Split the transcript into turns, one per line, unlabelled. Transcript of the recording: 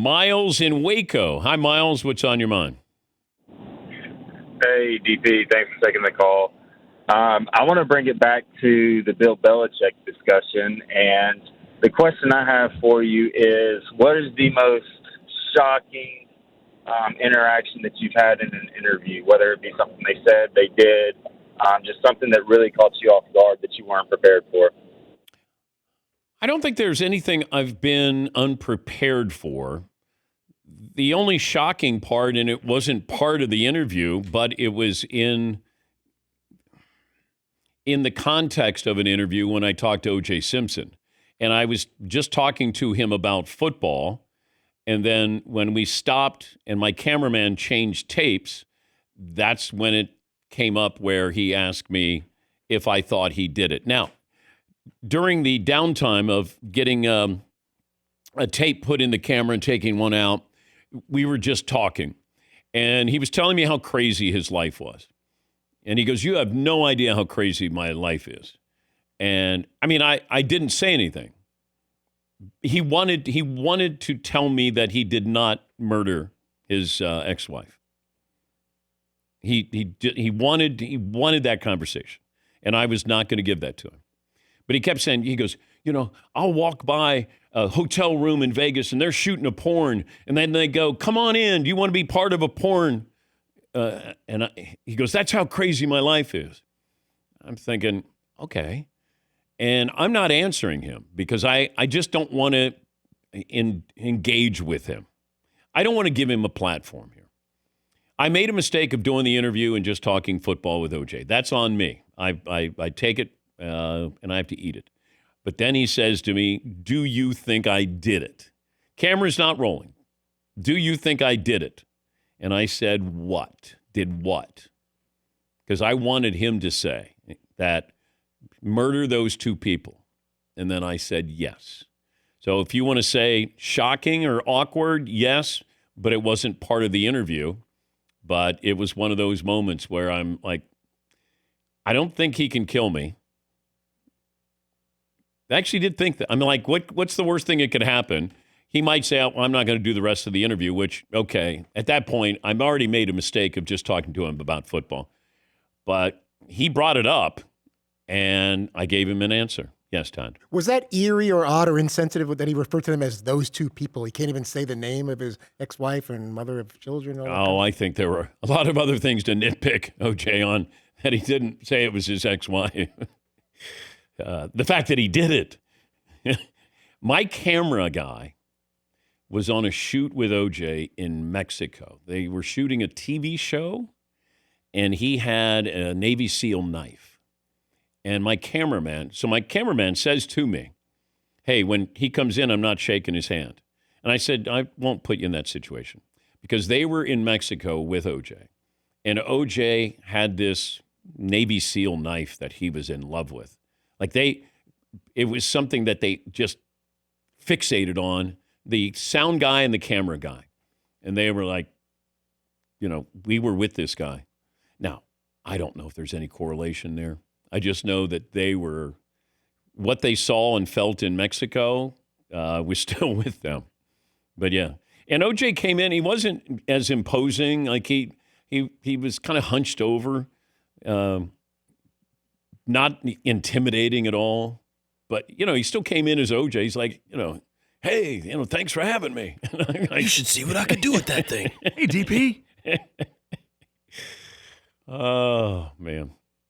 Miles in Waco. Hi, Miles. What's on your mind?
Hey, DP. Thanks for taking the call. I want to bring it back to the Bill Belichick discussion. And the question I have for you is, what is the most shocking interaction that you've had in an interview, whether it be something they said, they did, just something that really caught you off guard that you weren't prepared for?
I don't think there's anything I've been unprepared for. The only shocking part, and it wasn't part of the interview, but it was in the context of an interview when I talked to OJ Simpson. And I was just talking to him about football. And then when we stopped and my cameraman changed tapes, that's when it came up where he asked me if I thought he did it. Now, during the downtime of getting a tape put in the camera and taking one out, we were just talking. And he was telling me how crazy his life was. And he goes, "You have no idea how crazy my life is." And I mean, I didn't say anything. He wanted to tell me that he did not murder his ex-wife. He wanted that conversation, and I was not going to give that to him. But he kept saying, he goes, "I'll walk by a hotel room in Vegas and they're shooting a porn, and then they go, 'Come on in. Do you want to be part of a porn?'" He goes, "That's how crazy my life is." I'm thinking, okay. And I'm not answering him because I just don't want to engage with him. I don't want to give him a platform here. I made a mistake of doing the interview and just talking football with OJ. That's on me. I take it and I have to eat it. But then he says to me, "Do you think I did it?" Camera's not rolling. "Do you think I did it?" And I said, "What? Did what?" Because I wanted him to say that murder those two people. And then I said, yes. So if you want to say shocking or awkward, yes, but it wasn't part of the interview. But it was one of those moments where I'm like, I don't think he can kill me. I actually did think that. I'm like, what's the worst thing that could happen? He might say, "Oh, I'm not going to do the rest of the interview," which, okay, at that point, I've already made a mistake of just talking to him about football. But he brought it up, and I gave him an answer. Yes, Todd.
Was that eerie or odd or insensitive that he referred to them as those two people? He can't even say the name of his ex-wife and mother of children?
I think there were a lot of other things to nitpick OJ on that he didn't say it was his ex-wife. The fact that he did it. My camera guy was on a shoot with OJ in Mexico. They were shooting a TV show, and he had a Navy SEAL knife. And my cameraman says to me, "Hey, when he comes in, I'm not shaking his hand." And I said, "I won't put you in that situation," because they were in Mexico with OJ. And OJ had this Navy SEAL knife that he was in love with. Like it was something that they just fixated on, the sound guy and the camera guy. And they were like, we were with this guy. Now, I don't know if there's any correlation there. I just know that what they saw and felt in Mexico was still with them. But yeah. And OJ came in, he wasn't as imposing. Like he was kind of hunched over, not intimidating at all. But, he still came in as OJ. He's like, "Hey, thanks for having me."
You should see what I could do with that thing. Hey, DP.
Oh, man.